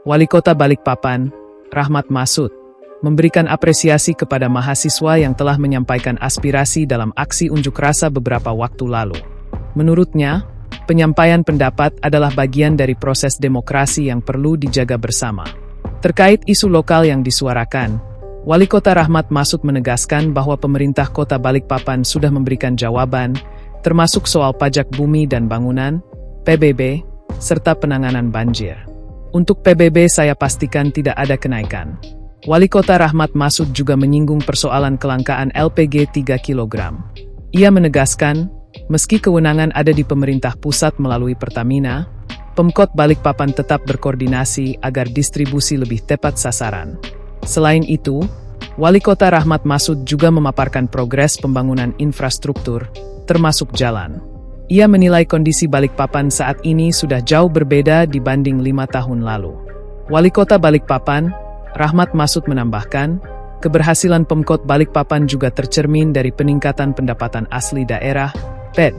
Wali Kota Balikpapan, Rahmat Masud, memberikan apresiasi kepada mahasiswa yang telah menyampaikan aspirasi dalam aksi unjuk rasa beberapa waktu lalu. Menurutnya, penyampaian pendapat adalah bagian dari proses demokrasi yang perlu dijaga bersama. Terkait isu lokal yang disuarakan, Wali Kota Rahmat Masud menegaskan bahwa pemerintah Kota Balikpapan sudah memberikan jawaban, termasuk soal pajak bumi dan bangunan, PBB, serta penanganan banjir. Untuk PBB saya pastikan tidak ada kenaikan. Wali Kota Rahmat Masud juga menyinggung persoalan kelangkaan LPG 3 kg. Ia menegaskan, meski kewenangan ada di pemerintah pusat melalui Pertamina, Pemkot Balikpapan tetap berkoordinasi agar distribusi lebih tepat sasaran. Selain itu, Wali Kota Rahmat Masud juga memaparkan progres pembangunan infrastruktur, termasuk jalan. Ia menilai kondisi Balikpapan saat ini sudah jauh berbeda dibanding 5 tahun lalu. Wali Kota Balikpapan, Rahmat Masud menambahkan, keberhasilan Pemkot Balikpapan juga tercermin dari peningkatan pendapatan asli daerah, PED.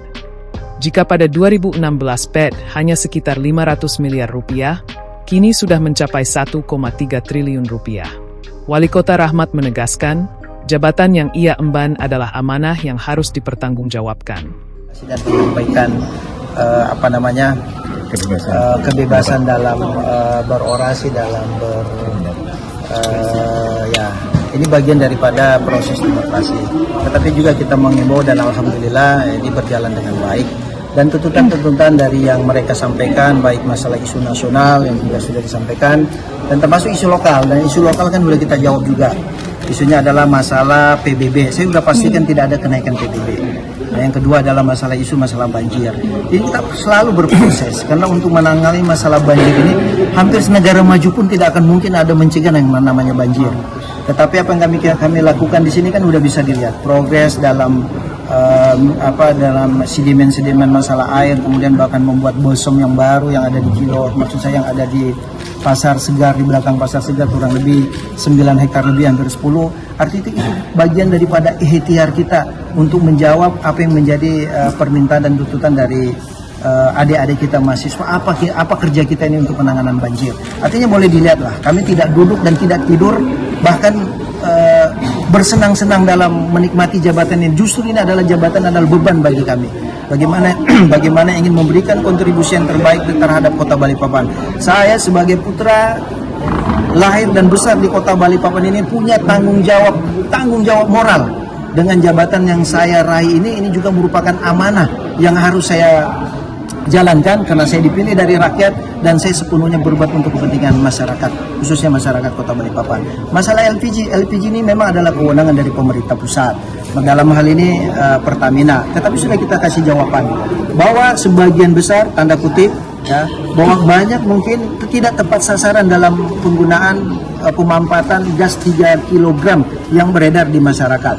Jika pada 2016 PED hanya sekitar 500 miliar rupiah, kini sudah mencapai 1,3 triliun rupiah. Wali Kota Rahmat menegaskan, jabatan yang ia emban adalah amanah yang harus dipertanggungjawabkan. Dan menyampaikan kebebasan dalam berorasi, dalam ini bagian daripada proses demokrasi. Tetapi juga kita mengimbau dan alhamdulillah ini berjalan dengan baik. Dan tuntutan-tuntutan dari yang mereka sampaikan, baik masalah isu nasional yang juga sudah disampaikan, dan termasuk isu lokal. Dan isu lokal kan sudah kita jawab juga. Isunya adalah masalah PBB. Saya sudah pastikan tidak ada kenaikan PBB. Nah, yang kedua adalah masalah banjir. Jadi kita selalu berproses, karena untuk menangani masalah banjir ini, hampir negara maju pun tidak akan mungkin ada mencegah yang namanya banjir. Tetapi apa yang kami lakukan di sini kan sudah bisa dilihat progres dalam dalam sedimen masalah air, kemudian bahkan membuat bosom yang baru yang ada di Kilo, maksud saya yang ada di Pasar Segar, di belakang Pasar Segar kurang lebih 9 hektar lebih, hampir 10. Artinya itu bagian daripada ikhtiar kita untuk menjawab apa yang menjadi permintaan dan tuntutan dari adik-adik kita mahasiswa, apa kerja kita ini untuk penanganan banjir. Artinya boleh dilihat lah, kami tidak duduk dan tidak tidur, bahkan bersenang-senang dalam menikmati jabatan ini. Justru ini adalah beban bagi kami. Bagaimana ingin memberikan kontribusi yang terbaik terhadap Kota Balikpapan. Saya sebagai putra lahir dan besar di Kota Balikpapan ini punya tanggung jawab moral dengan jabatan yang saya raih ini juga merupakan amanah yang harus saya jalankan karena saya dipilih dari rakyat dan saya sepenuhnya berbuat untuk kepentingan masyarakat, khususnya masyarakat Kota Balikpapan. Masalah LPG ini memang adalah kewenangan dari pemerintah pusat. Dalam hal ini Pertamina, tetapi sudah kita kasih jawaban bahwa sebagian besar tanda kutip ya, bahwa banyak mungkin tidak tepat sasaran dalam penggunaan pemampatan gas 3 kg yang beredar di masyarakat.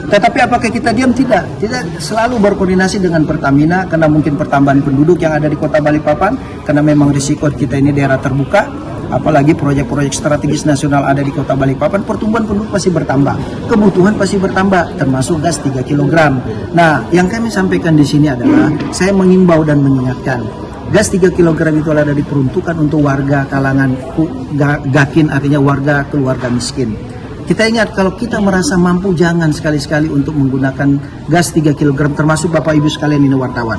Tetapi apakah kita diam? Tidak. Kita selalu berkoordinasi dengan Pertamina karena mungkin pertambahan penduduk yang ada di Kota Balikpapan, karena memang risiko kita ini daerah terbuka, apalagi proyek-proyek strategis nasional ada di Kota Balikpapan, pertumbuhan penduduk pasti bertambah, kebutuhan pasti bertambah, termasuk gas 3 kg. Nah, yang kami sampaikan di sini adalah saya mengimbau dan mengingatkan, gas 3 kg itu adalah diperuntukkan untuk warga kalangan gakin, artinya warga keluarga miskin. Kita ingat, kalau kita merasa mampu, jangan sekali-sekali untuk menggunakan gas 3 kg, termasuk Bapak Ibu sekalian ini wartawan.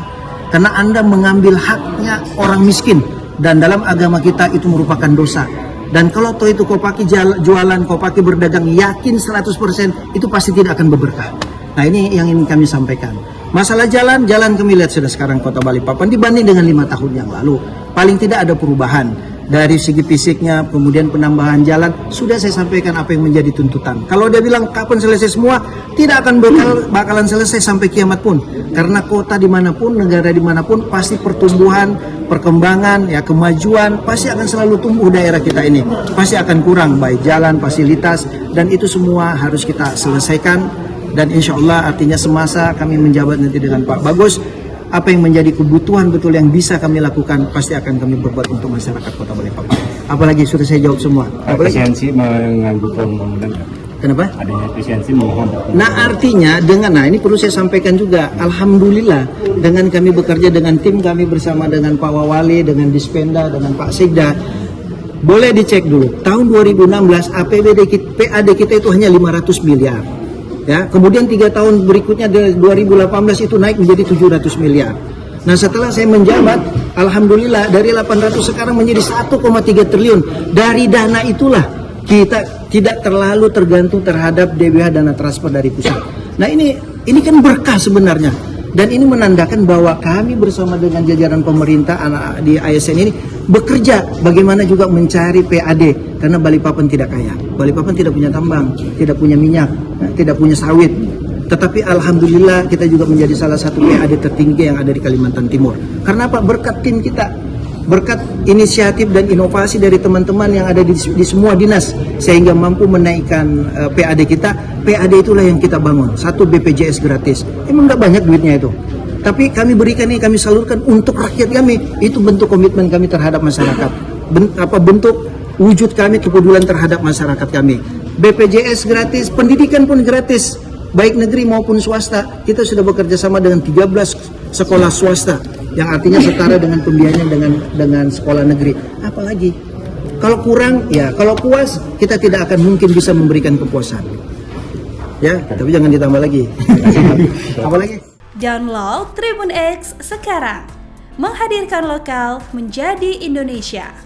Karena Anda mengambil haknya orang miskin, dan dalam agama kita itu merupakan dosa. Dan kalau toh itu kau pakai jualan, kau pakai berdagang, yakin 100% itu pasti tidak akan berberkah. Nah, ini yang ingin kami sampaikan. Masalah jalan kami lihat sudah sekarang Kota Balikpapan dibanding dengan 5 tahun yang lalu, paling tidak ada perubahan. Dari segi fisiknya, kemudian penambahan jalan, sudah saya sampaikan apa yang menjadi tuntutan. Kalau dia bilang kapan selesai semua, tidak akan bakalan selesai sampai kiamat pun. Karena kota dimanapun, negara dimanapun, pasti pertumbuhan, perkembangan, ya kemajuan, pasti akan selalu tumbuh daerah kita ini. Pasti akan kurang, baik jalan, fasilitas, dan itu semua harus kita selesaikan. Dan insya Allah artinya semasa kami menjabat nanti dengan Pak Bagus, apa yang menjadi kebutuhan betul yang bisa kami lakukan pasti akan kami berbuat untuk masyarakat Kota Balikpapan. Apalagi sudah saya jawab semua. Efisiensi mengganggu pembangunan. Kenapa? Adanya efisiensi mohon. Nah, artinya ini perlu saya sampaikan juga. Alhamdulillah dengan kami bekerja dengan tim kami bersama dengan Pak Wawali, dengan Dispenda, dengan Pak Sekda, Boleh dicek dulu. Tahun 2016 APBD PAD kita itu hanya 500 miliar. Ya, kemudian 3 tahun berikutnya dari 2018 itu naik menjadi 700 miliar. Nah, setelah saya menjabat, alhamdulillah dari 800 sekarang menjadi 1,3 triliun. Dari dana itulah kita tidak terlalu tergantung terhadap DBH dana transfer dari pusat. Nah, ini kan berkah sebenarnya. Dan ini menandakan bahwa kami bersama dengan jajaran pemerintah anak di ASN ini bekerja bagaimana juga mencari PAD karena Balikpapan tidak kaya. Balikpapan tidak punya tambang, tidak punya minyak, tidak punya sawit. Tetapi alhamdulillah kita juga menjadi salah satu PAD tertinggi yang ada di Kalimantan Timur. Karena apa? Berkat tim kita, berkat inisiatif dan inovasi dari teman-teman yang ada di semua dinas sehingga mampu menaikkan PAD kita. PAD itulah yang kita bangun. Satu, BPJS gratis. Emang nggak banyak duitnya itu. Tapi kami berikan ini, kami salurkan untuk rakyat kami. Itu bentuk komitmen kami terhadap masyarakat. Bentuk wujud kami kepedulian terhadap masyarakat kami. BPJS gratis, pendidikan pun gratis. Baik negeri maupun swasta. Kita sudah bekerja sama dengan 13 sekolah swasta. Yang artinya setara dengan pembiayaan dengan sekolah negeri. Apalagi kalau kurang, ya kalau puas kita tidak akan mungkin bisa memberikan kepuasan. Ya, tapi jangan ditambah lagi. Apalagi? Download Tribun X sekarang. Menghadirkan lokal menjadi Indonesia.